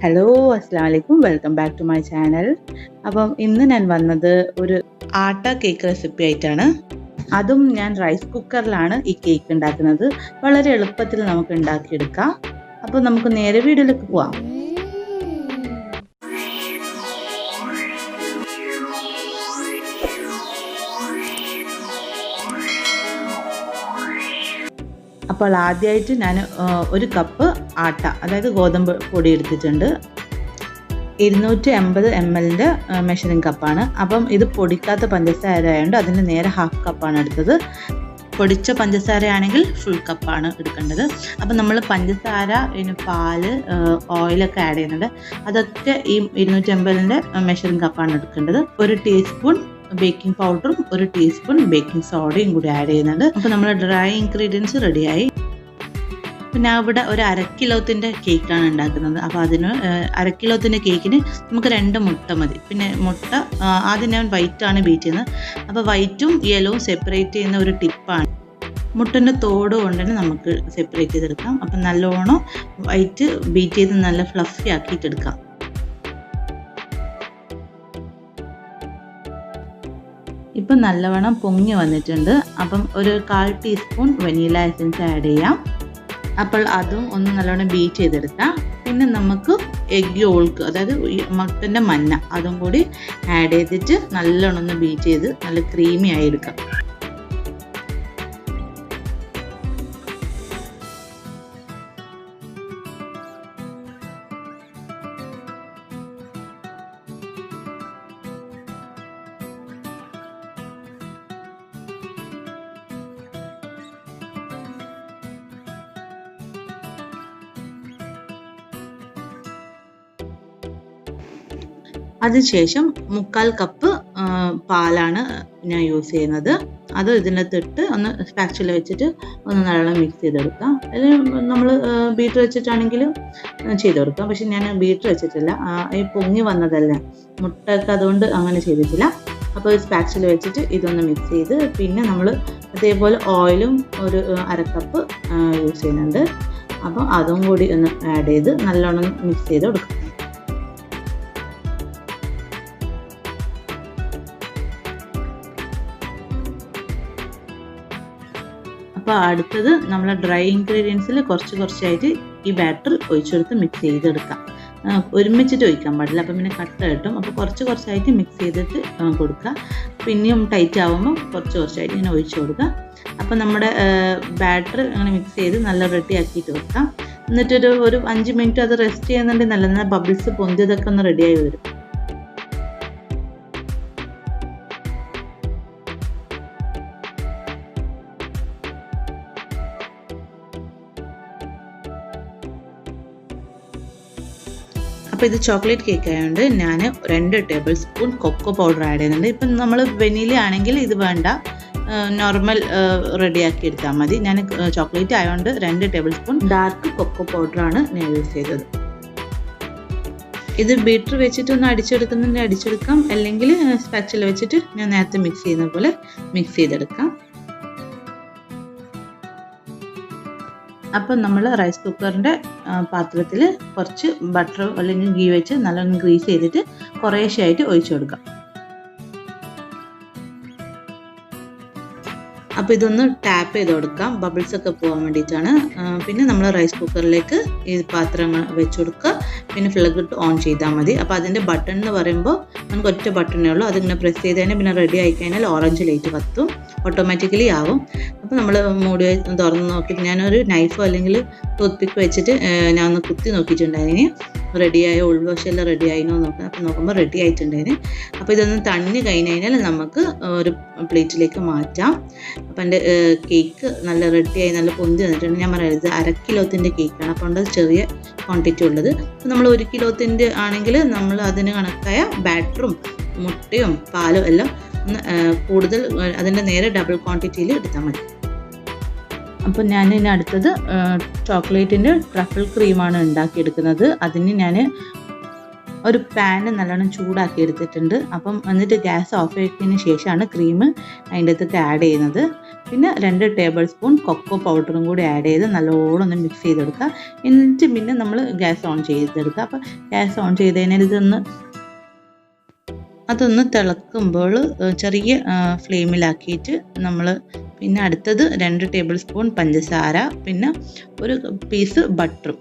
Hello അസ്സലാമു അലൈക്കും welcome back to my channel. അപ്പം ഇന്ന് ഞാൻ വന്നത് ഒരു ആട്ട കേക്ക് റെസിപ്പി ആയിട്ടാണ്. അതും ഞാൻ റൈസ് കുക്കറിലാണ് ഈ കേക്ക് ഉണ്ടാക്കുന്നത്. വളരെ എളുപ്പത്തിൽ നമുക്ക് ഉണ്ടാക്കിയെടുക്കാം. അപ്പോൾ നമുക്ക് നേരെ വീഡിയോയിലേക്ക് പോവാം. അപ്പോൾ ആദ്യമായിട്ട് ഞാൻ ഒരു കപ്പ് ആട്ട, അതായത് ഗോതമ്പ് പൊടി എടുത്തിട്ടുണ്ട്. 250 ml മെഷറിംഗ് കപ്പാണ്. അപ്പം ഇത് പൊടിക്കാത്ത പഞ്ചസാര ആയതുകൊണ്ട് അതിൻ്റെ നേരെ ഹാഫ് കപ്പാണ് എടുത്തത്. പൊടിച്ച പഞ്ചസാര ആണെങ്കിൽ ഫുൾ കപ്പാണ് എടുക്കേണ്ടത്. അപ്പം നമ്മൾ പഞ്ചസാര, പിന്നെ പാല്, ഓയിലൊക്കെ ആഡ് ചെയ്യുന്നുണ്ട്. അതൊക്കെ ഈ 250 മെഷറിംഗ് കപ്പാണ് എടുക്കേണ്ടത്. 1 ടീസ്പൂൺ ബേക്കിംഗ് പൗഡറും 1 ടീസ്പൂൺ ബേക്കിംഗ് സോഡയും കൂടി ആഡ് ചെയ്യുന്നുണ്ട്. അപ്പോൾ നമ്മൾ ഡ്രൈ ഇൻഗ്രീഡിയൻസ് റെഡിയായി. പിന്നെ ഇവിടെ ഒരു 1/2 കിലോത്തിൻ്റെ കേക്കാണ് ഉണ്ടാക്കുന്നത്. അപ്പോൾ അതിന് 1/2 കിലോത്തിൻ്റെ കേക്കിന് നമുക്ക് 2 മുട്ട മതി. പിന്നെ മുട്ട ആദ്യം ഞാൻ വൈറ്റാണ് ബീറ്റ് ചെയ്യുന്നത്. അപ്പോൾ വൈറ്റും യെല്ലോവും സെപ്പറേറ്റ് ചെയ്യുന്ന ഒരു ടിപ്പാണ്. മുട്ടൻ്റെ തോട് കൊണ്ട് തന്നെ നമുക്ക് സെപ്പറേറ്റ് ചെയ്തെടുക്കാം. അപ്പം നല്ലോണം വൈറ്റ് ബീറ്റ് ചെയ്ത് നല്ല ഫ്ലഫി ആക്കിയിട്ടെടുക്കാം. ഇപ്പം നല്ലവണ്ണം പൊങ്ങി വന്നിട്ടുണ്ട്. അപ്പം ഒരു 1/4 ടീസ്പൂൺ വനില എസൻസ് ആഡ് ചെയ്യാം. അപ്പോൾ അതും ഒന്ന് നല്ലോണം ബീറ്റ് ചെയ്തെടുക്കാം. പിന്നെ നമുക്ക് എഗ് യോൾക്ക്, അതായത് മുട്ടൻ്റെ മഞ്ഞ, അതും കൂടി ആഡ് ചെയ്തിട്ട് നല്ലോണം ഒന്ന് ബീറ്റ് ചെയ്ത് നല്ല ക്രീമി ആയി എടുക്കാം. അതിനുശേഷം 1/4 കപ്പ് പാലാണ് ഞാൻ യൂസ് ചെയ്യുന്നത്. അത് ഇതിനകത്തിട്ട് ഒന്ന് സ്പാച്ചുല വെച്ചിട്ട് ഒന്ന് നല്ലോണം മിക്സ് ചെയ്തെടുക്കാം. അല്ലെങ്കിൽ നമ്മൾ ബീറ്റർ വെച്ചിട്ടാണെങ്കിലും ചെയ്തെടുക്കാം. പക്ഷെ ഞാൻ ബീറ്റർ വെച്ചിട്ടില്ല, ഈ പൊങ്ങി വന്നതല്ല മുട്ടയൊക്കെ, അതുകൊണ്ട് അങ്ങനെ ചെയ്തിട്ടില്ല. അപ്പോൾ സ്പാച്ചുല വെച്ചിട്ട് ഇതൊന്ന് മിക്സ് ചെയ്ത്, പിന്നെ നമ്മൾ അതേപോലെ ഓയിലും ഒരു 1/2 കപ്പ് യൂസ് ചെയ്യുന്നുണ്ട്. അപ്പോൾ അതും കൂടി ഒന്ന് ആഡ് ചെയ്ത് നല്ലോണം മിക്സ് ചെയ്ത് കൊടുക്കാം. അപ്പോൾ അടുത്തത് നമ്മൾ ഡ്രൈ ഇൻഗ്രീഡിയൻസിൽ കുറച്ചായിട്ട് ഈ ബാറ്റർ ഒഴിച്ചെടുത്ത് മിക്സ് ചെയ്തെടുക്കാം. ഒരുമിച്ചിട്ട് ഒഴിക്കാൻ പാടില്ല, അപ്പം പിന്നെ കട്ട കിട്ടും. അപ്പോൾ കുറച്ചായിട്ട് മിക്സ് ചെയ്തിട്ട് കൊടുക്കുക. പിന്നെയും ടൈറ്റ് ആകുമ്പോൾ കുറച്ചായിട്ട് ഇങ്ങനെ ഒഴിച്ചു കൊടുക്കുക. അപ്പോൾ നമ്മുടെ ബാറ്റർ അങ്ങനെ മിക്സ് ചെയ്ത് നല്ല റെഡി ആക്കിയിട്ട് വെക്കാം. എന്നിട്ടൊരു 5 മിനിറ്റ് അത് റെസ്റ്റ് ചെയ്യുന്നുണ്ടെങ്കിൽ നല്ല ബബിൾസ് പൊന്തിയതൊക്കെ ഒന്ന് റെഡിയായി വരും. അപ്പോൾ ഇത് ചോക്ലേറ്റ് കേക്ക് ആയതുകൊണ്ട് ഞാൻ 2 tablespoon cocoa powder add ചെയ്യുന്നുണ്ട്. ഇപ്പം നമ്മൾ വെനില ആണെങ്കിൽ ഇത് വേണ്ട, നോർമൽ റെഡിയാക്കി എടുത്താൽ മതി. ഞാൻ ചോക്ലേറ്റ് ആയതുകൊണ്ട് 2 ടേബിൾ സ്പൂൺ ഡാർക്ക് കൊക്കോ പൗഡറാണ് ഞാൻ യൂസ് ചെയ്തത്. ഇത് ബീറ്റർ വെച്ചിട്ടൊന്ന് അടിച്ചെടുക്കുന്നുണ്ടെങ്കിൽ അടിച്ചെടുക്കാം, അല്ലെങ്കിൽ സ്പാച്ചുല വെച്ചിട്ട് ഞാൻ നേരത്തെ മിക്സ് ചെയ്യുന്ന പോലെ മിക്സ് ചെയ്തെടുക്കാം. അപ്പം നമ്മൾ റൈസ് കുക്കറിൻ്റെ പാത്രത്തിൽ കുറച്ച് ബട്ടർ അല്ലെങ്കിൽ ഗീ വെച്ച് നല്ലോണം ഗ്രീസ് ചെയ്തിട്ട് കുറേശ്ശെയായിട്ട് ഒഴിച്ചു കൊടുക്കാം. അപ്പോൾ ഇതൊന്ന് ടാപ്പ് ചെയ്ത് കൊടുക്കാം, ബബിൾസ് ഒക്കെ പോകാൻ വേണ്ടിയിട്ടാണ്. പിന്നെ നമ്മൾ റൈസ് കുക്കറിലേക്ക് ഈ പാത്രം വെച്ച് കൊടുക്കുക. പിന്നെ ഫ്ലഗ് ഓൺ ചെയ്താൽ മതി. അപ്പോൾ അതിൻ്റെ ബട്ടൺ എന്ന് പറയുമ്പോൾ നമുക്ക് ഒറ്റ ബട്ടണേ ഉള്ളൂ. അതിങ്ങനെ പ്രസ് ചെയ്ത് കഴിഞ്ഞാൽ പിന്നെ റെഡി ആയി കഴിഞ്ഞാൽ ഓറഞ്ച് ലൈറ്റ് കത്തും, ഓട്ടോമാറ്റിക്കലി ആവും. അപ്പോൾ നമ്മൾ മൂടി തുറന്ന് നോക്കിയിട്ട് ഞാനൊരു നൈഫോ അല്ലെങ്കിൽ ടൂത്ത് പിക്ക് വെച്ചിട്ട് ഞാൻ ഒന്ന് കുത്തി നോക്കിയിട്ടുണ്ടായിരുന്നു റെഡിയായോ, ഉൾവശമെല്ലാം റെഡി ആയിനോ നോക്കാം. അപ്പോൾ നോക്കുമ്പോൾ റെഡി ആയിട്ടുണ്ടായിരുന്നു. അപ്പോൾ ഇതൊന്ന് തണ്ണി കഴിഞ്ഞാൽ നമുക്ക് ഒരു പ്ലേറ്റിലേക്ക് മാറ്റാം. അപ്പോൾ എൻ്റെ കേക്ക് നല്ല റെഡിയായി നല്ല പൊന്തി വന്നിട്ടുണ്ട്. ഞാൻ പറയുന്നത് 1/2 കിലോത്തിൻ്റെ കേക്കാണ്, അപ്പോൾ ഉണ്ട് ചെറിയ ക്വാണ്ടിറ്റി ഉള്ളത്. അപ്പോൾ നമ്മൾ 1 കിലോത്തിൻ്റെ ആണെങ്കിൽ നമ്മൾ അതിന് കണക്കായ ബാറ്ററും മുട്ടയും പാലും എല്ലാം കൂടുതൽ അതിൻ്റെ നേരെ ഡബിൾ ക്വാണ്ടിറ്റിയിൽ എടുത്താൽ മതി. അപ്പോൾ ഞാൻ ഇനി അടുത്തത് ചോക്ലേറ്റിൻ്റെ ട്രഫിൾ ക്രീമാണ് ഉണ്ടാക്കിയെടുക്കുന്നത്. അതിന് ഞാൻ ഒരു പാൻ നല്ലോണം ചൂടാക്കി എടുത്തിട്ടുണ്ട്. അപ്പം എന്നിട്ട് ഗ്യാസ് ഓഫ് ആക്കിയതിന് ശേഷമാണ് ക്രീം അതിൻ്റെ അകത്തേക്ക് ആഡ് ചെയ്യുന്നത്. പിന്നെ 2 ടേബിൾ സ്പൂൺ കൊക്കോ പൗഡറും കൂടി ആഡ് ചെയ്ത് നല്ലോണം ഒന്ന് മിക്സ് ചെയ്തെടുക്കുക. എന്നിട്ട് പിന്നെ നമ്മൾ ഗ്യാസ് ഓൺ ചെയ്തെടുക്കുക. അപ്പോൾ ഗ്യാസ് ഓൺ ചെയ്ത് കഴിഞ്ഞാൽ അതൊന്ന് തിളക്കുമ്പോൾ ചെറിയ ഫ്ലെയിമിലാക്കിയിട്ട് നമ്മൾ പിന്നെ അടുത്തത് 2 ടേബിൾ സ്പൂൺ പഞ്ചസാര, പിന്നെ ഒരു പീസ് ബട്ടറും,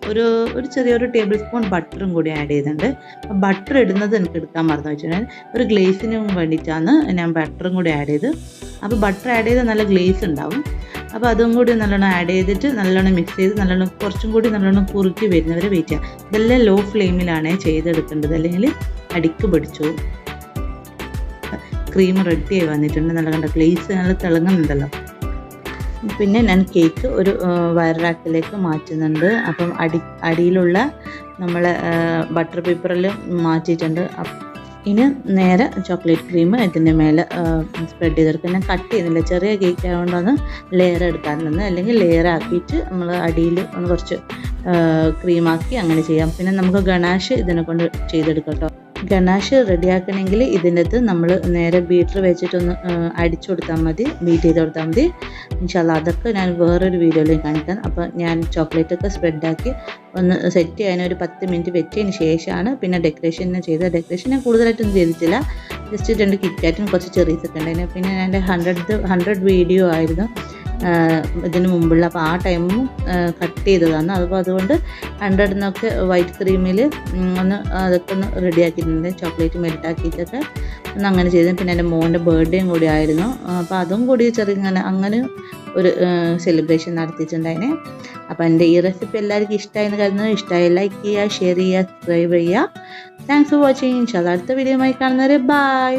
ഒരു ചെറിയൊരു ടേബിൾ സ്പൂൺ ബട്ടറും കൂടി ആഡ് ചെയ്തിട്ടുണ്ട്. അപ്പോൾ ബട്ടർ ഇടുന്നത് എനിക്ക് എടുക്കാൻ മറന്നു വെച്ചാൽ ഒരു ഗ്ലേസിന് വേണ്ടിയിട്ടാണ് ഞാൻ ബട്ടറും കൂടി ആഡ് ചെയ്ത്. അപ്പോൾ ബട്ടർ ആഡ് ചെയ്താൽ നല്ല ഗ്ലേസ് ഉണ്ടാവും. അപ്പോൾ അതും കൂടി നല്ലോണം ആഡ് ചെയ്തിട്ട് നല്ലോണം മിക്സ് ചെയ്ത് നല്ലോണം കുറച്ചും കൂടി നല്ലോണം കുറുക്കി വരുന്നവരെ വെയിറ്റ് ചെയ്യാം. ഇതെല്ലാം ലോ ഫ്ലെയിമിലാണ് ചെയ്തെടുക്കേണ്ടത്, അല്ലെങ്കിൽ അടിക്ക് പിടിച്ചു. ക്രീം റെഡി ആയി വന്നിട്ടുണ്ട്. നല്ല കണ്ട ഗ്ലേസ് നല്ല തിളങ്ങുന്നുണ്ടല്ലോ. പിന്നെ ഞാൻ കേക്ക് ഒരു വയർ റാക്കിലേക്ക് മാറ്റുന്നുണ്ട്. അപ്പം അടിയിലുള്ള നമ്മൾ ബട്ടർ പേപ്പറിൽ മാറ്റിയിട്ടുണ്ട്. ഇനി നേരെ ചോക്ലേറ്റ് ക്രീം ഇതിൻ്റെ മേലെ സ്പ്രെഡ് ചെയ്തെടുക്കുക. ഞാൻ കട്ട് ചെയ്യുന്നില്ല, ചെറിയ കേക്ക് ആയതുകൊണ്ടാണ് ലെയർ എടുക്കാൻ നിന്ന്, അല്ലെങ്കിൽ ലെയർ ആക്കിയിട്ട് നമ്മൾ അടിയിൽ ഒന്ന് കുറച്ച് ക്രീമാക്കി അങ്ങനെ ചെയ്യാം. പിന്നെ നമുക്ക് ഗണാഷ് ഇതിനെ കൊണ്ട് ചെയ്തെടുക്കാം കേട്ടോ. ഗണാഷ് റെഡിയാക്കണമെങ്കിൽ ഇതിൻ്റെ അകത്ത് നമ്മൾ നേരെ ബീറ്റർ വെച്ചിട്ടൊന്ന് അടിച്ചു കൊടുത്താൽ മതി, ബീറ്റ് ചെയ്ത് കൊടുത്താൽ മതി. ഇൻഷാല്ലാ അതൊക്കെ ഞാൻ വേറൊരു വീഡിയോയിൽ കാണിക്കാം. അപ്പോൾ ഞാൻ ചോക്ലേറ്റൊക്കെ സ്പ്രെഡാക്കി ഒന്ന് സെറ്റ് ചെയ്യാൻ ഒരു 10 മിനിറ്റ് വെച്ചതിന് ശേഷമാണ് പിന്നെ ഡെക്കറേഷൻ ചെയ്തത്. ഡെക്കറേഷൻ ഞാൻ കൂടുതലായിട്ടൊന്നും ചെയ്തിട്ടില്ല, ജസ്റ്റ് 2 കിറ്റ്കാറ്റും കുറച്ച് ചെറീസൊക്കെ ഉണ്ടായിരുന്നു. പിന്നെ എൻ്റെ 100 വീഡിയോ ആയിരുന്നു ഇതിന് മുമ്പുള്ള. അപ്പോൾ ആ ടൈമും കട്ട് ചെയ്തതാണ്. അപ്പോൾ അതുകൊണ്ട് 100 നിന്നൊക്കെ വൈറ്റ് ക്രീമിൽ ഒന്ന് അതൊക്കെ ഒന്ന് റെഡിയാക്കിയിട്ടുണ്ട്, ചോക്ലേറ്റ് മെൽട്ടാക്കിയിട്ടൊക്കെ ഒന്ന് അങ്ങനെ ചെയ്തു. പിന്നെ എൻ്റെ മോൻ്റെ ബർത്ത്ഡേയും കൂടി ആയിരുന്നു. അപ്പോൾ അതും കൂടി അങ്ങനെ ഒരു സെലിബ്രേഷൻ നടത്തിയിട്ടുണ്ടായിനെ. അപ്പോൾ എൻ്റെ ഈ റെസിപ്പി എല്ലാവർക്കും ഇഷ്ടമായെന്ന് കരുതുന്നു. ഇഷ്ടമായി ലൈക്ക് ചെയ്യുക, ഷെയർ ചെയ്യുക, സബ്സ്ക്രൈബ് ചെയ്യുക. Thanks for watching. ഇൻഷാല്ലാ അടുത്ത വീഡിയോയുമായി കാണുന്നവരെ ബൈ.